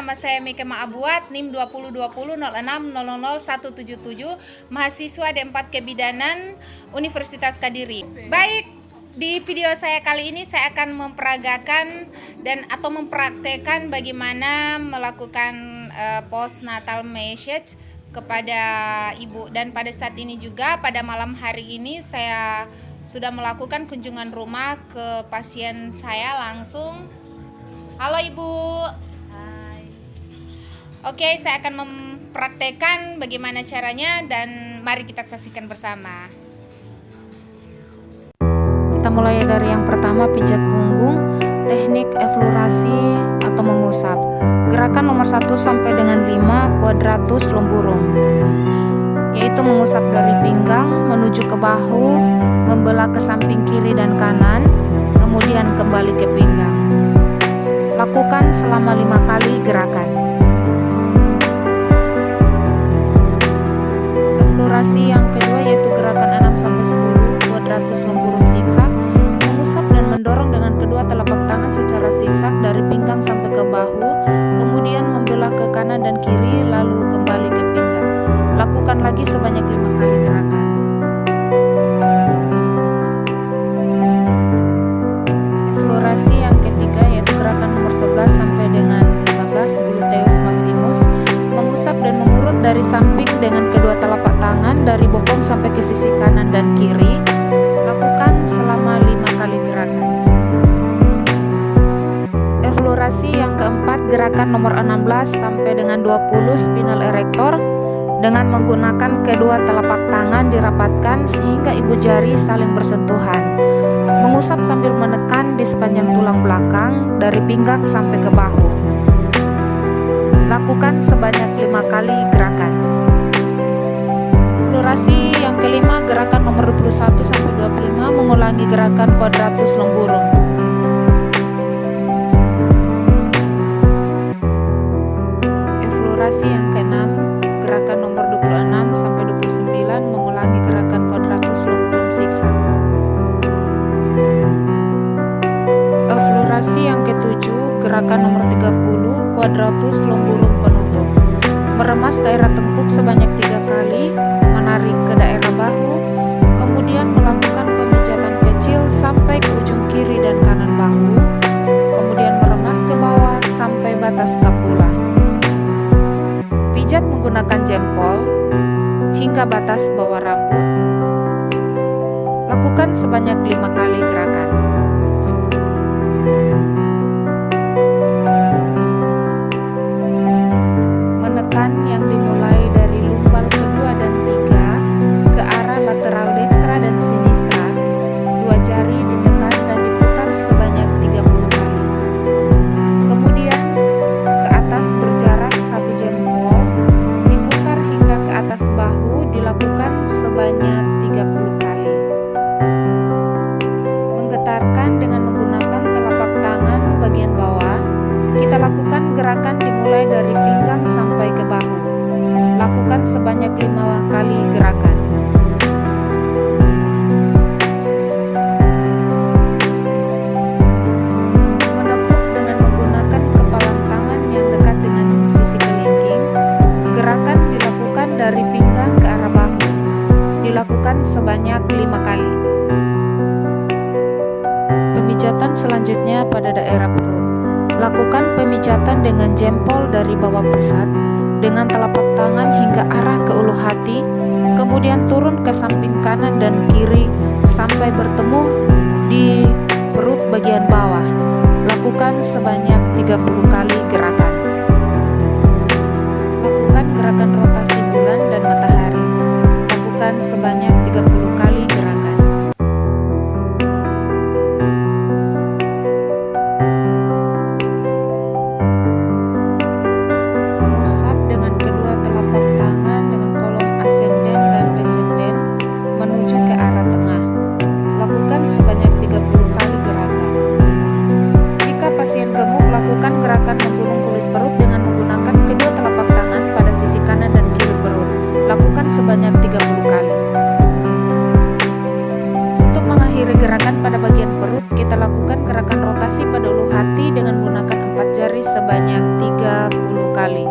nama saya Mika Ma'abuat, NIM 202006000177, mahasiswa D4 Kebidanan Universitas Kadiri. Baik, di video saya kali ini saya akan memperagakan atau mempraktekkan bagaimana melakukan postnatal message kepada ibu, dan pada saat ini juga pada malam hari ini saya sudah melakukan kunjungan rumah ke pasien saya langsung. Halo Ibu. Hai. Oke, saya akan mempraktekkan bagaimana caranya dan mari kita saksikan bersama. Kita mulai dari yang pertama, pijat punggung, teknik eflorasi atau mengusap. Gerakan nomor 1 sampai dengan 5 kuadratus lumburung, yaitu mengusap dari pinggang menuju ke bahu, membelah ke samping kiri dan kanan, kemudian kembali ke pinggang. Lakukan selama 5 kali gerakan. Eksplorasi yang kedua yaitu gerakan 6-10 kuadratus lumburung zigzag, mengusap dan mendorong dengan kedua telapak tangan secara zigzag dari pinggang sampai ke bahu, kemudian membelah ke kanan dan kiri lalu kembali ke pinggang. Lakukan lagi sebanyak 5 kali gerakan. Eksplorasi yang ketiga yaitu gerakan nomor 11 sampai dengan 15 gluteus maximus, mengusap dan mengurut dari samping dengan kedua telapak tangan dari bokong sampai ke sisi kanan dan kiri. Lakukan selama 5 kali gerakan. Eksplorasi yang keempat gerakan nomor 16 sampai dengan 20 spinal erector, dengan menggunakan kedua telapak tangan dirapatkan sehingga ibu jari saling bersentuhan. Mengusap sambil menekan di sepanjang tulang belakang dari pinggang sampai ke bahu. Lakukan sebanyak 5 kali gerakan. Eksplorasi yang kelima gerakan nomor 21 sampai 25, mengulangi gerakan kuadratus lumburung. Eksplorasi yang keenam gerakan nomor 26 sampai 29, mengulangi gerakan kuadratus lumburung zigzag. Eksplorasi yang ketujuh gerakan nomor 30 kuadratus lumburung penutup, meremas daerah tengkuk sebanyak 3 kali, menarik ke daerah bahu, kemudian melakukan pemijatan kecil sampai ke ujung kiri dan kanan bahu, kemudian meremas ke bawah sampai batas kapula. Pijat menggunakan jempol hingga batas bawah rambut. Lakukan sebanyak 5 kali gerakan. Menekan yang dimulai dari lumbal kedua dan 3 ke arah lateral dekstra dan sinistra. 2 jari ditekan dan diputar sebanyak 30 kali. Kemudian ke atas berjarak 1 jempol, diputar hingga ke atas bahu, dilakukan sebanyak 30 kali. Menggetarkan dengan menggunakan telapak tangan bagian bawah. Kita lakukan gerakan dimulai dari pinggang sampai ke bahu. Lakukan sebanyak 5 kali gerakan. Menepuk dengan menggunakan kepalan tangan yang dekat dengan sisi kelingking. Gerakan dilakukan dari pinggang ke arah bahu. Dilakukan sebanyak 5 kali. Pemijatan selanjutnya pada daerah perut. Lakukan pemijatan dengan jempol dari bawah pusat dengan telapak tangan hingga arah ke ulu hati, kemudian turun ke samping kanan dan kiri sampai bertemu di perut bagian bawah. Lakukan sebanyak 30 kali gerakan. Lakukan gerakan rotasi bulan dan matahari. Lakukan sebanyak 30 kali gerakan. Mengusap dengan kedua telapak tangan dengan kolom ascenden dan descenden menuju ke arah tengah. Lakukan sebanyak 30 kali gerakan. Jika pasien gemuk, lakukan gerakan menggulung kulit perut dengan menggunakan kedua telapak tangan pada sisi kanan dan kiri perut. Lakukan sebanyak 30 kali. Untuk mengakhiri gerakan pada bagian perut, kita lakukan gerakan rotasi pada ulu hati dengan menggunakan 4 jari sebanyak 30 kali.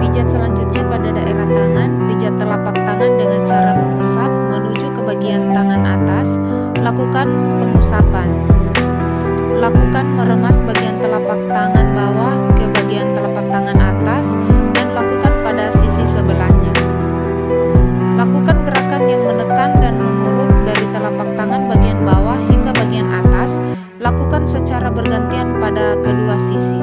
Pijat selanjutnya pada daerah tangan, pijat telapak tangan dengan cara mengusap menuju ke bagian tangan atas. Lakukan pengusapan. Lakukan meremas bagian telapak tangan bawah ke bagian telapak tangan atas dan lakukan pada sisi sebelahnya. Lakukan gerakan yang menekan dan mengurut dari telapak tangan bagian bawah hingga bagian atas. Lakukan secara bergantian pada kedua sisi.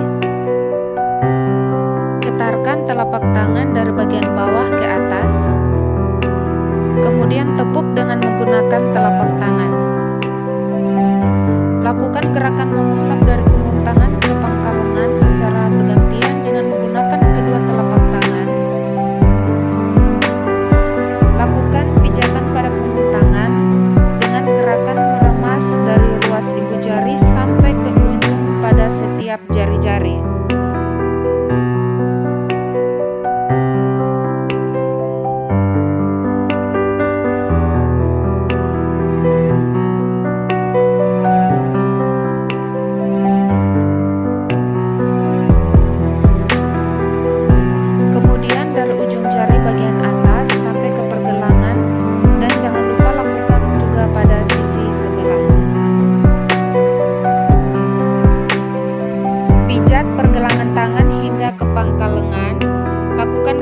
Getarkan telapak tangan dari bagian bawah ke atas. Kemudian tepuk dengan menggunakan telapak tangan. Lakukan gerakan mengusap dari punggung tangan ke pangkal lengan secara bergantian dengan menggunakan kedua telapak tangan. Lakukan pijatan pada punggung tangan dengan gerakan meremas dari ruas ibu jari sampai ke ujung pada setiap jari-jari.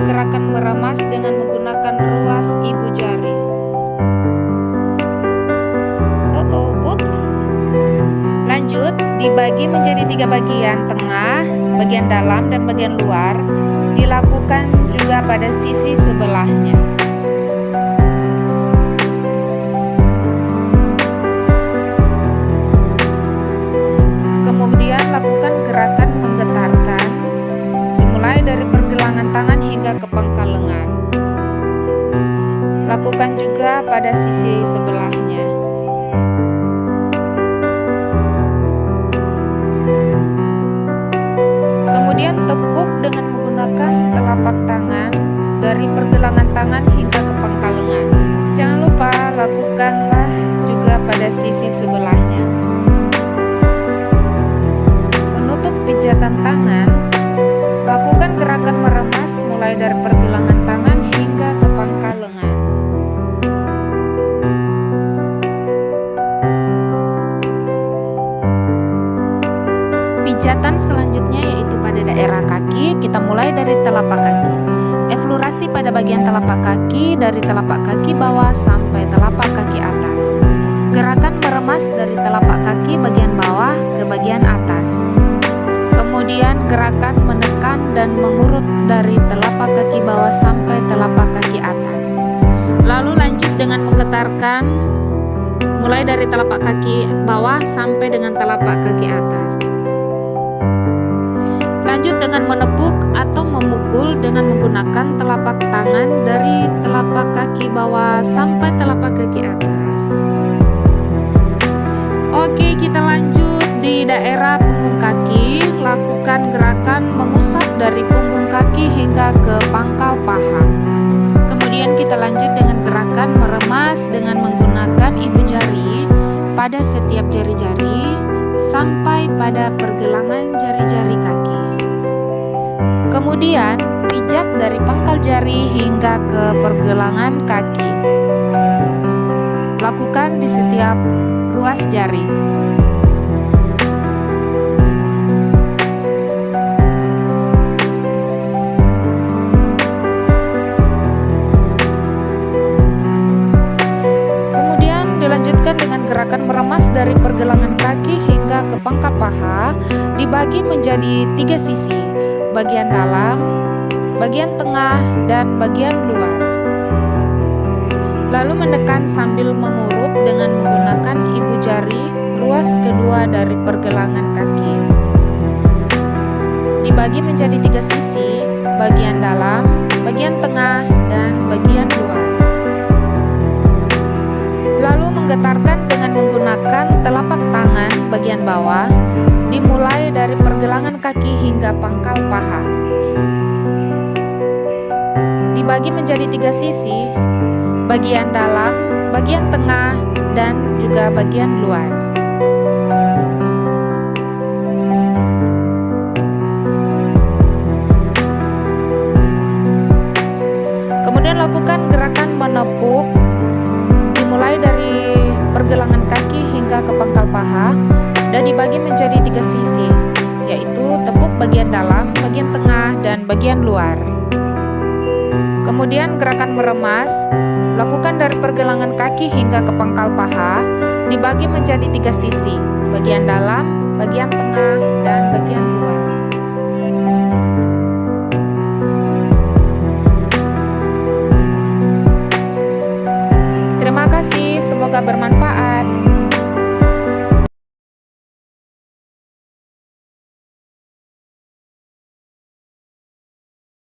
Gerakan meremas dengan menggunakan ruas ibu jari. Ups. Lanjut, dibagi menjadi 3 bagian, tengah, bagian dalam, dan bagian luar. Dilakukan juga pada sisi sebelahnya. Kemudian lakukan gerakan menggetarkan, dimulai dari pergelangan tangan hingga ke pangkal lengan. Lakukan juga pada sisi sebelahnya. Kemudian tepuk dengan menggunakan telapak tangan dari pergelangan tangan hingga ke pangkal lengan. Jangan lupa lakukanlah juga pada sisi sebelahnya. Menutup pijatan tangan, lakukan gerakan meremas mulai dari pergelangan tangan hingga ke pangkal lengan. Pijatan selanjutnya yaitu pada daerah kaki. Kita mulai dari telapak kaki. Eflorasi pada bagian telapak kaki dari telapak kaki bawah sampai telapak kaki atas. Gerakan meremas dari telapak kaki bagian bawah ke bagian atas. Kemudian gerakan menekan dan mengurut dari telapak kaki bawah sampai telapak kaki atas. Lalu lanjut dengan menggetarkan mulai dari telapak kaki bawah sampai dengan telapak kaki atas. Lanjut dengan menepuk atau memukul dengan menggunakan telapak tangan dari telapak kaki bawah sampai telapak kaki atas. Oke, kita lanjut di daerah punggung kaki. Lakukan gerakan mengusap dari punggung kaki hingga ke pangkal paha. Kemudian kita lanjut dengan gerakan meremas dengan menggunakan ibu jari pada setiap jari-jari sampai pada pergelangan jari-jari kaki. Kemudian pijat dari pangkal jari hingga ke pergelangan kaki. Lakukan di setiap ruas jari. Kemudian dilanjutkan dengan gerakan meremas dari pergelangan kaki hingga ke pangkal paha, dibagi menjadi 3 sisi, bagian dalam, bagian tengah, dan bagian luar. Lalu menekan sambil mengurut dengan menggunakan ibu jari ruas kedua dari pergelangan kaki. Dibagi menjadi 3 sisi, bagian dalam, bagian tengah, dan bagian luar. Lalu menggetarkan dengan menggunakan telapak tangan bagian bawah, dimulai dari pergelangan kaki hingga pangkal paha. Dibagi menjadi 3 sisi, bagian dalam, bagian tengah, dan juga bagian luar. Lakukan gerakan menepuk dimulai dari pergelangan kaki hingga ke pangkal paha dan dibagi menjadi 3 sisi, yaitu tepuk bagian dalam, bagian tengah, dan bagian luar. Kemudian gerakan meremas, lakukan dari pergelangan kaki hingga ke pangkal paha, dibagi menjadi 3 sisi, bagian dalam, bagian tengah, dan bagian luar. Terima kasih, semoga bermanfaat.